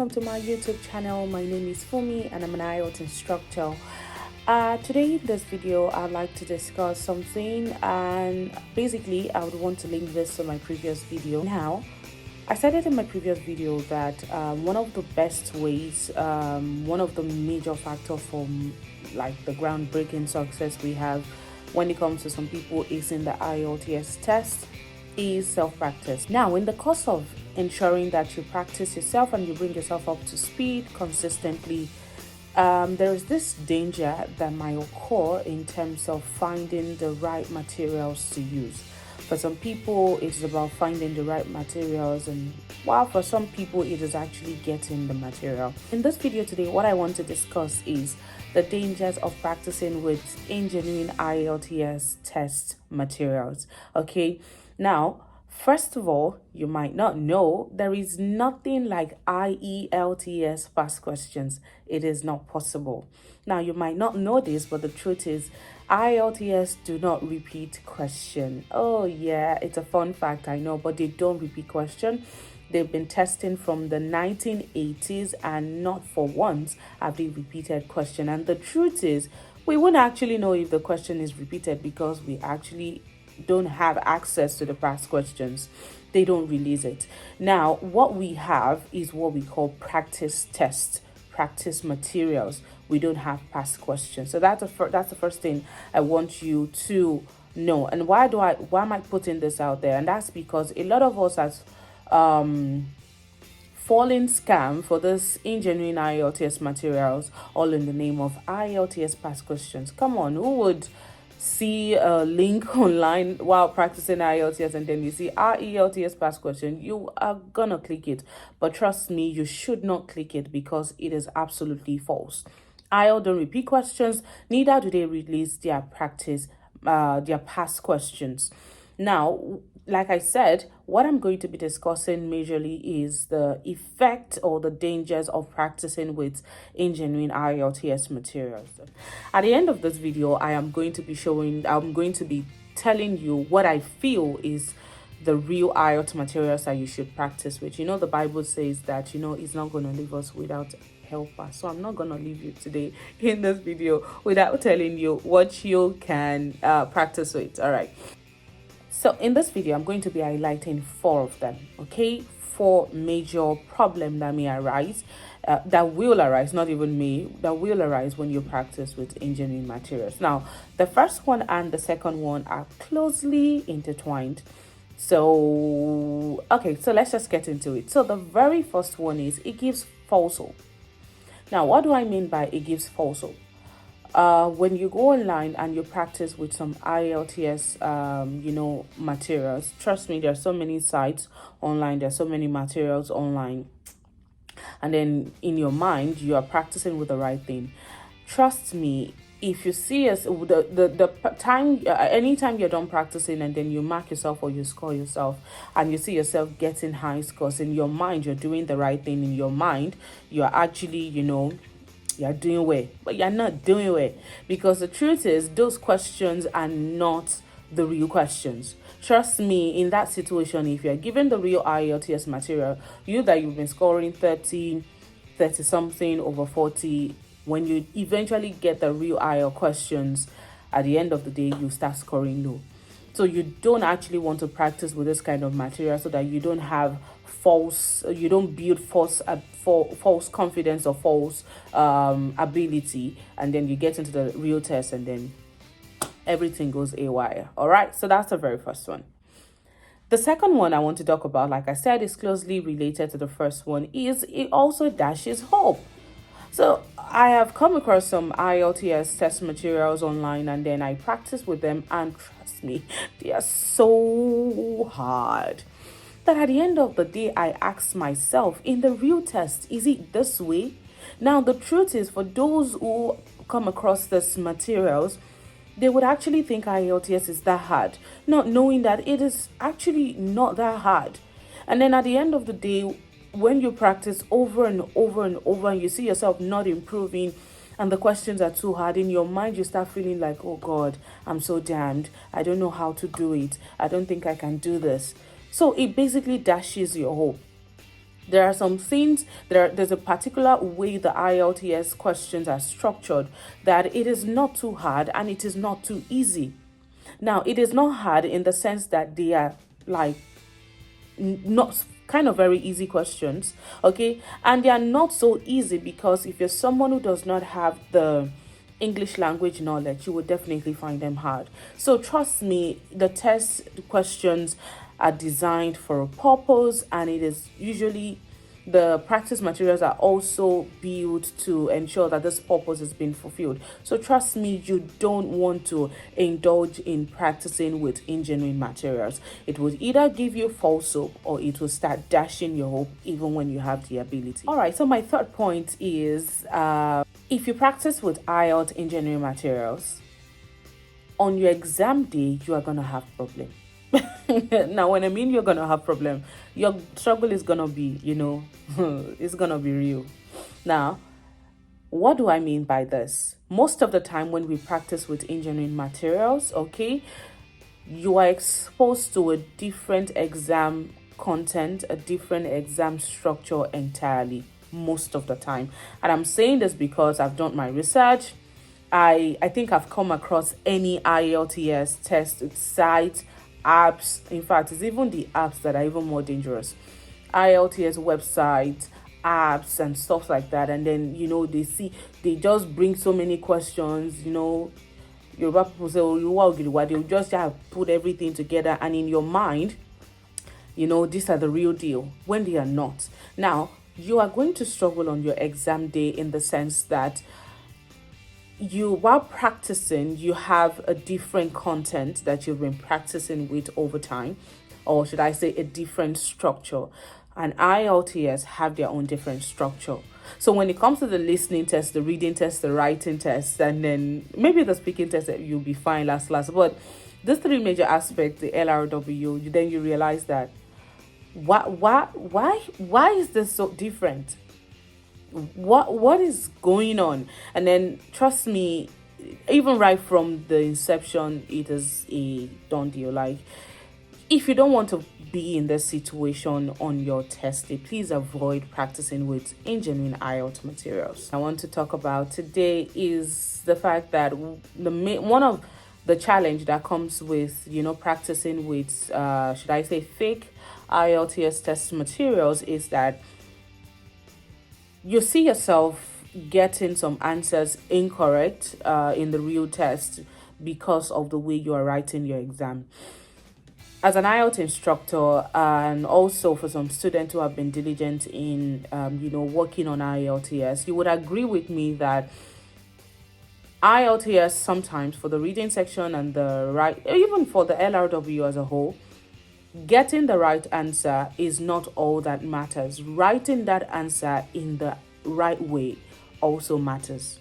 welcome to my YouTube channel. My name is Fumi and I'm an IELTS instructor. Today in this video I'd like to discuss something, and basically I would want to link this to my previous video. Now, I said in my previous video that one of the best ways, one of the major factors for like the groundbreaking success we have when it comes to some people acing the IELTS test is self-practice. Now, in the course of ensuring that you practice yourself and you bring yourself up to speed consistently, there is this danger that might occur in terms of finding the right materials to use. For some people, it's about finding the right materials, and while for some people, it is actually getting the material. In this video today, what I want to discuss is the dangers of practicing with ingenuine IELTS test materials. Okay, now, first of all, you might not know there is nothing like IELTS past questions. It is not possible. Now, you might not know this, but the truth is IELTS do not repeat question. Oh yeah, it's a fun fact, I know, but they don't repeat question. They've been testing from the 1980s and not for once have they repeated question. And the truth is, we wouldn't actually know if the question is repeated because we actually don't have access to the past questions. They don't release it. Now, what we have is what we call practice tests, practice materials. We don't have past questions. So that's the first thing I want you to know. And why am I putting this out there? And that's because a lot of us has fallen scam for this ingenuine IELTS materials, all in the name of IELTS past questions. Come on, who would see a link online while practicing IELTS and then you see IELTS past question? You are gonna click it, but trust me, you should not click it because it is absolutely false. IELTS don't repeat questions, neither do they release their past questions. Now, like I said, what I'm going to be discussing majorly is the effect or the dangers of practicing with ingenuine IELTS materials. At the end of this video, I'm going to be telling you what I feel is the real IELTS materials that you should practice with. You know, the Bible says that, it's not going to leave us without helper. So I'm not going to leave you today in this video without telling you what you can practice with. All right. So in this video, I'm going to be highlighting 4 of them, okay? 4 major problems that may arise, that will arise, not even may, that will arise when you practice with engineering materials. Now, the first one and the second one are closely intertwined. So, okay, so let's just get into it. So the very first one is it gives false hope. Now, what do I mean by it gives false hope? When you go online and you practice with some IELTS, materials, trust me, there are so many sites online, there are so many materials online, and then in your mind, you are practicing with the right thing. Trust me, if you see anytime you're done practicing and then you mark yourself or you score yourself and you see yourself getting high scores, in your mind, you're doing the right thing. In your mind, you're actually, you're doing well, but you're not doing well, because the truth is those questions are not the real questions. Trust me, in that situation, if you're given the real IELTS material, you've been scoring 30 something over 40, when you eventually get the real IELTS questions, at the end of the day, you start scoring low. So you don't actually want to practice with this kind of material so that you don't have you don't build false confidence or false ability, and then you get into the real test and then everything goes haywire. All right, so that's the very first one. The second one I want to talk about, like I said, is closely related to the first one, is it also dashes hope. So I have come across some IELTS test materials online and then I practice with them, and trust me, they are so hard that at the end of the day, I ask myself, in the real test, is it this way? Now, the truth is, for those who come across these materials, they would actually think IELTS is that hard, not knowing that it is actually not that hard. And then at the end of the day, when you practice over and over and over and you see yourself not improving and the questions are too hard, in your mind you start feeling like, oh God, I'm so damned. I don't know how to do it. I don't think I can do this. So it basically dashes your hope. There are some things, there's a particular way the IELTS questions are structured that it is not too hard and it is not too easy. Now, it is not hard in the sense that they are like not kind of very easy questions, okay? And they are not so easy because if you're someone who does not have the English language knowledge, you would definitely find them hard. So trust me, the test questions are designed for a purpose, and it is usually the practice materials are also built to ensure that this purpose is being fulfilled. So trust me, you don't want to indulge in practicing with ingenuine materials. It would either give you false hope or it will start dashing your hope even when you have the ability. All right, so my third point is if you practice with IELTS engineering materials, on your exam day, you are going to have problem. Now, when I mean you're going to have problem, your struggle is going to be, it's going to be real. Now, what do I mean by this? Most of the time when we practice with engineering materials, okay, you are exposed to a different exam content, a different exam structure entirely, most of the time. And I'm saying this because I've done my research. I think I've come across any IELTS test site, apps. In fact, it's even the apps that are even more dangerous. IELTS website, apps and stuff like that. And then, they just bring so many questions, Yoruba people say, oh, they'll just have put everything together, and in your mind, these are the real deal, when they are not. Now, you are going to struggle on your exam day in the sense that while practicing, you have a different content that you've been practicing with over time, or should I say a different structure. And IELTS have their own different structure. So when it comes to the listening test, the reading test, the writing test, and then maybe the speaking test, you'll be fine last. But these three major aspects, the LRW, then you realize that why is this so different? What is going on? And then trust me, even right from the inception, it is a done deal. Like, if you don't want to be in this situation on your test day, please avoid practicing with ingenuine IELTS materials. I want to talk about today is the fact that one of the challenge that comes with practicing with should I say fake IELTS test materials is that you see yourself getting some answers incorrect in the real test because of the way you are writing your exam. As an IELTS instructor, and also for some students who have been diligent in, working on IELTS, you would agree with me that IELTS sometimes for the reading section and even for the LRW as a whole, getting the right answer is not all that matters. Writing that answer in the right way also matters.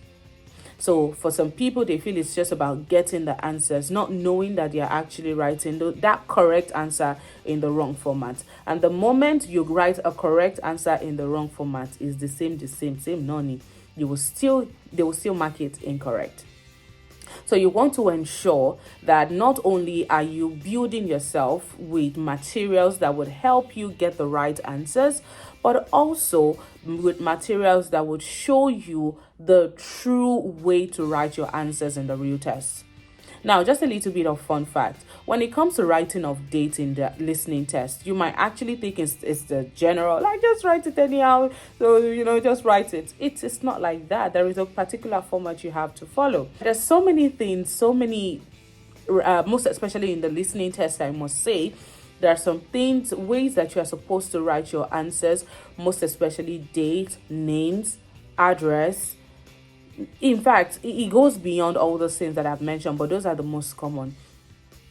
So for some people, they feel it's just about getting the answers, not knowing that they're actually writing that correct answer in the wrong format. And the moment you write a correct answer in the wrong format, is the same nonny. They will still mark it incorrect. So you want to ensure that not only are you building yourself with materials that would help you get the right answers, but also with materials that would show you the true way to write your answers in the real test. Now, just a little bit of fun fact. When it comes to writing of dates in the listening test, you might actually think it's the general, like just write it anyhow, so, just write it. It's not like that. There is a particular format you have to follow. There's so many things, most especially in the listening test, I must say, there are some ways that you are supposed to write your answers, most especially date, names, address. In fact, it goes beyond all those things that I've mentioned, but those are the most common.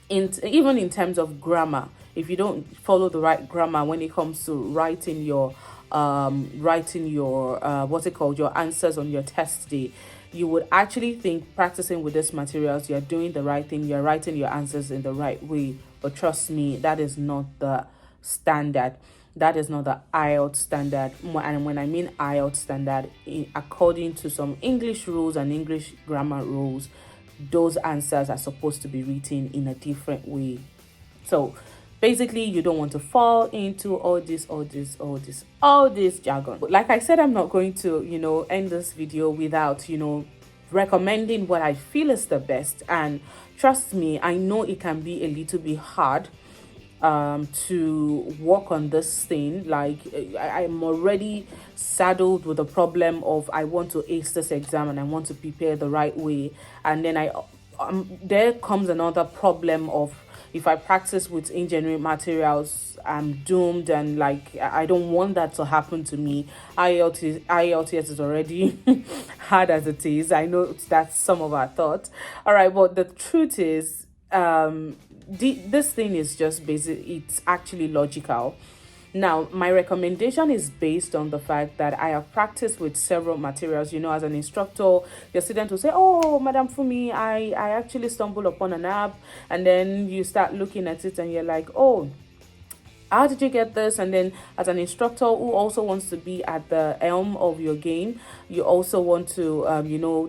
Even in terms of grammar, if you don't follow the right grammar when it comes to writing your your answers on your test day, you would actually think practicing with these materials, you're doing the right thing, you're writing your answers in the right way. But trust me, that is not the standard. That is not the IELTS standard. And when I mean IELTS standard, according to some English rules and English grammar rules, those answers are supposed to be written in a different way. So Basically, you don't want to fall into all this jargon. Like I said, I'm not going to, end this video without, recommending what I feel is the best. And trust me, I know it can be a little bit hard to work on this thing. Like I'm already saddled with the problem of I want to ace this exam and I want to prepare the right way, and then there comes another problem of if I practice with engineering materials, I'm doomed, and like I don't want that to happen to me. IELTS is already hard as it is. I know that's some of our thoughts. All right, but the truth is, this thing is just basic. It's actually logical. Now, my recommendation is based on the fact that I have practiced with several materials. As an instructor, your student will say, "Oh, Madam Fumi, I actually stumbled upon an app," and then you start looking at it and you're like, "Oh, how did you get this?" And then as an instructor who also wants to be at the helm of your game, you also want to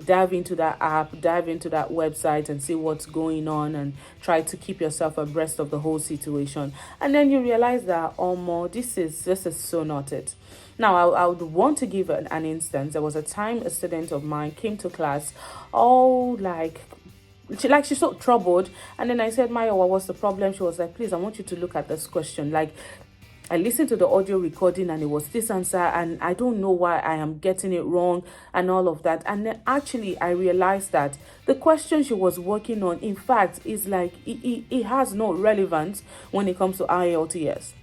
dive into that app, dive into that website and see what's going on and try to keep yourself abreast of the whole situation. And then you realize that, oh more, this is so not it. Now, I would want to give an instance. There was a time a student of mine came to class, she's so troubled, and then I said, Maya, what was the problem? She was like, please, I want you to look at this question. Like, I listened to the audio recording and it was this answer and I don't know why I am getting it wrong and all of that. And then actually I realized that the question she was working on, in fact, is like it has no relevance when it comes to IELTS.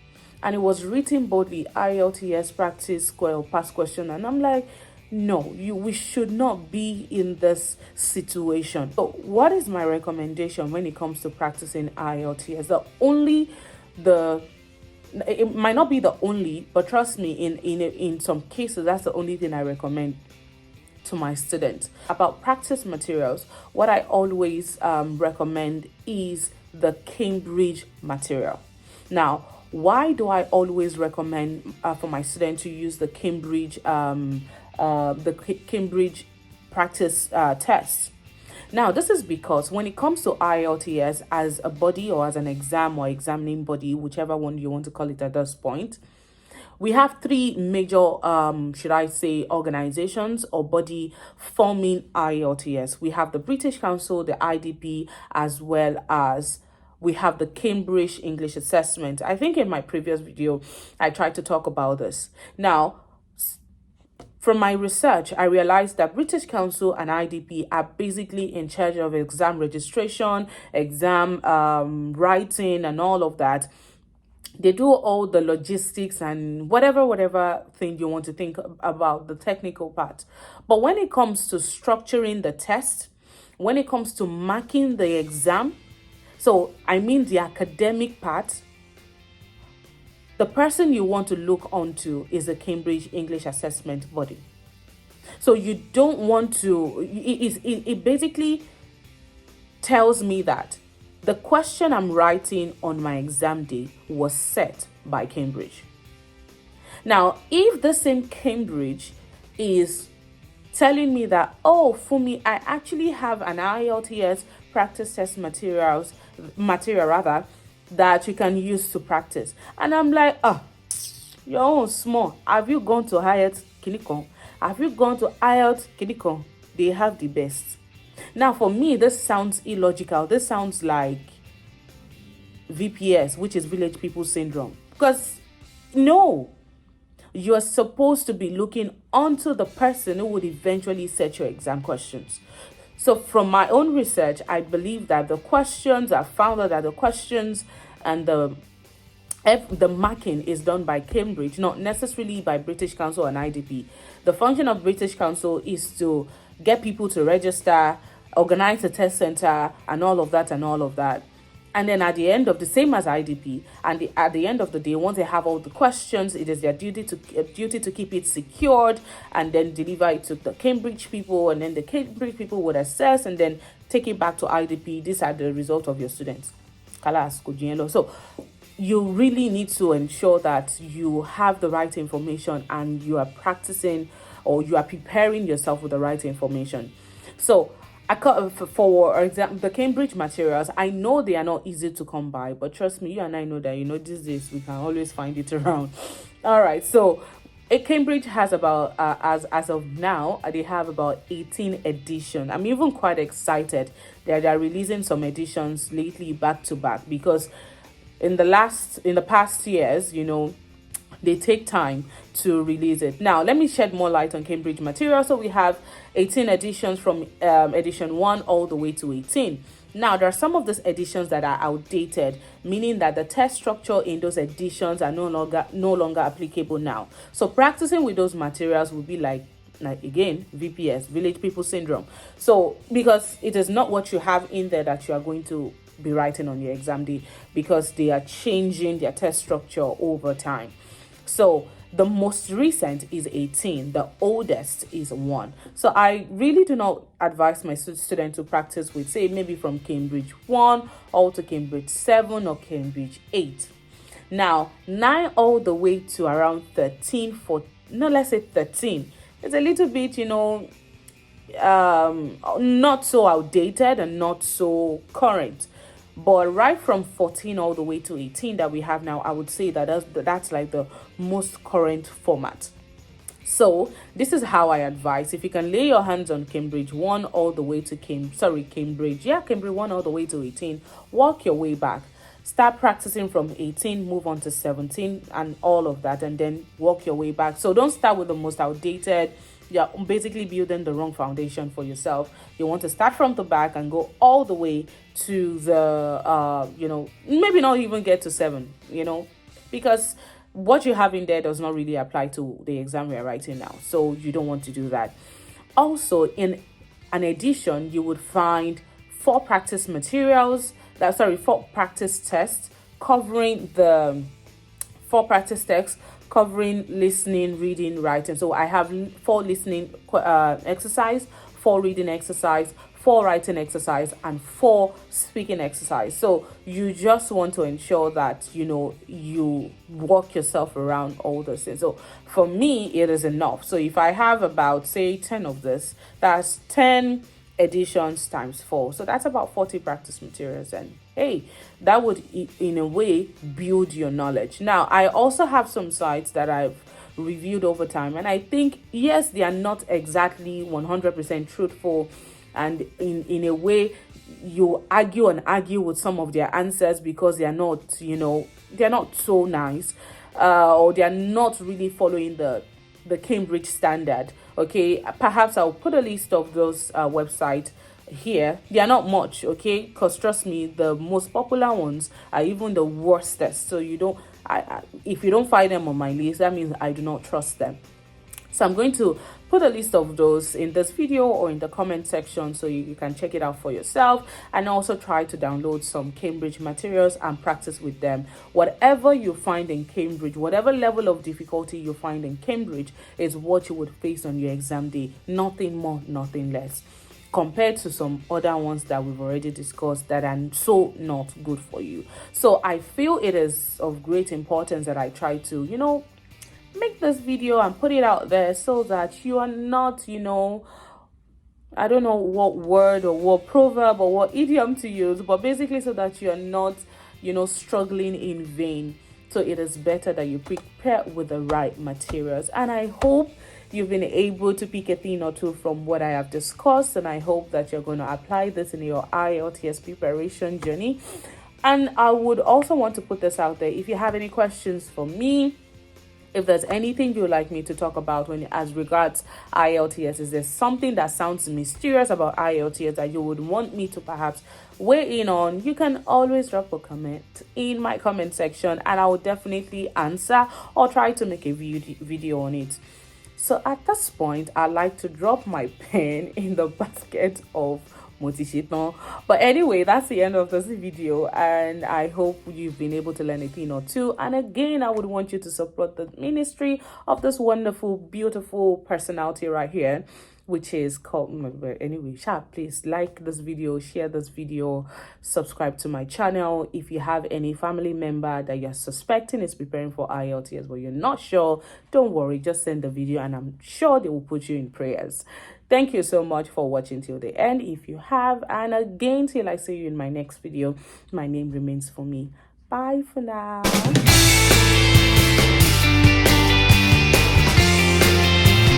And it was written boldly, IELTS practice square or past question, and I'm like, no, we should not be in this situation. So what is my recommendation when it comes to practicing IELTS? It might not be the only, but trust me, in some cases, that's the only thing I recommend to my students. About practice materials, what I always recommend is the Cambridge material. Now, why do I always recommend for my students to use the Cambridge practice test? Now, this is because when it comes to IELTS as a body or as an exam or examining body, whichever one you want to call it at this point, we have three major, should I say, organizations or body forming IELTS. We have the British Council, the IDP, as well as we have the Cambridge English Assessment. I think in my previous video, I tried to talk about this. Now, from my research, I realized that British Council and IDP are basically in charge of exam registration, exam writing, and all of that. They do all the logistics and whatever thing you want to think about, the technical part. But when it comes to structuring the test, when it comes to marking the exam, so I mean the academic part, the person you want to look onto is the Cambridge English Assessment body. So you don't want to, it basically tells me that the question I'm writing on my exam day was set by Cambridge. Now, if the same Cambridge is telling me that, oh, Fumi, I actually have an IELTS practice test material that you can use to practice. And I'm like, your own small. Have you gone to IELTS Kinikon? Have you gone to IELTS Kinikon? They have the best. Now, for me, this sounds illogical. This sounds like VPS, which is Village People Syndrome. Because, no, you're supposed to be looking onto the person who would eventually set your exam questions. So from my own research, I believe that the questions, I found out that the questions and the marking is done by Cambridge, not necessarily by British Council and IDP. The function of British Council is to get people to register, organize a test center, and all of that. And then at the end of the same as IDP, and at the end of the day, once they have all the questions, it is their duty to keep it secured and then deliver it to the Cambridge people, and then the Cambridge people would assess and then take it back to IDP. These are the results of your students. So you really need to ensure that you have the right information and you are practicing or you are preparing yourself with the right information. So For example, the Cambridge materials, I know they are not easy to come by, but trust me, you and I know that, these days we can always find it around. All right, so Cambridge has about, as of now, they have about 18 editions. I'm even quite excited that they're releasing some editions lately back to back, because in the past years, they take time to release it. Now, let me shed more light on Cambridge material. So we have 18 editions from edition 1 all the way to 18. Now, there are some of these editions that are outdated, meaning that the test structure in those editions are no longer applicable now. So practicing with those materials will be like again, VPS, Village People Syndrome. So because it is not what you have in there that you are going to be writing on your exam day, because they are changing their test structure over time. So the most recent is 18, the oldest is 1. So I really do not advise my student to practice with, say, maybe from Cambridge 1 all to Cambridge 7 or Cambridge 8. Now, 9 all the way to around 13, let's say 13. It's a little bit, not so outdated and not so current. But right from 14 all the way to 18 that we have now, I would say that's like the most current format. So this is how I advise. If you can lay your hands on Cambridge 1 all the way to Cambridge 1 all the way to 18, work your way back. Start practicing from 18, move on to 17 and all of that, and then work your way back. So don't start with the most outdated. You're basically building the wrong foundation for yourself. You want to start from the back and go all the way to the, maybe not even get to 7, because what you have in there does not really apply to the exam we're writing now. So you don't want to do that. Also, in an edition, you would find 4 practice materials, 4 practice tests covering the 4 practice texts covering listening, reading, writing. So I have 4 listening exercise, 4 reading exercise, 4 writing exercise, and 4 speaking exercise. So you just want to ensure that you walk yourself around all those things. So for me, it is enough. So if I have about, say, 10 of this, that's 10 editions times 4, so that's about 40 practice materials, and hey, that would in a way build your knowledge. Now, I also have some sites that I've reviewed over time, and I think, yes, they are not exactly 100% truthful, and in a way you argue with some of their answers because they are not so nice, or they are not really following the Cambridge standard. Okay, perhaps I'll put a list of those websites here. They are not much, okay, because trust me, the most popular ones are even the worstest. So if you don't find them on my list, that means I do not trust them. So I'm going to put a list of those in this video or in the comment section, so you can check it out for yourself, and also try to download some Cambridge materials and practice with them. Whatever you find in Cambridge, whatever level of difficulty you find in Cambridge, is what you would face on your exam day. Nothing more, nothing less, compared to some other ones that we've already discussed that are so not good for you. So I feel it is of great importance that I try to, make this video and put it out there, so that you are not, I don't know what word or what proverb or what idiom to use, but basically so that you are not, struggling in vain. So it is better that you prepare with the right materials. And I hope you've been able to pick a thing or two from what I have discussed, and I hope that you're going to apply this in your IELTS preparation journey. And I would also want to put this out there. If you have any questions for me, if there's anything you'd like me to talk about as regards IELTS, is there something that sounds mysterious about IELTS that you would want me to perhaps weigh in on, you can always drop a comment in my comment section, and I will definitely answer or try to make a video on it. So at this point, I like to drop my pen in the basket of motivation. But anyway, that's the end of this video, and I hope you've been able to learn a thing or two. And again, I would want you to support the ministry of this wonderful, beautiful personality right here which is called, anyway, please like this video, share this video, subscribe to my channel. If you have any family member that you're suspecting is preparing for IELTS but you're not sure, don't worry, just send the video and I'm sure they will put you in prayers. Thank you so much for watching till the end if you have, and again till I see you in my next video, my name remains for me. Bye for now.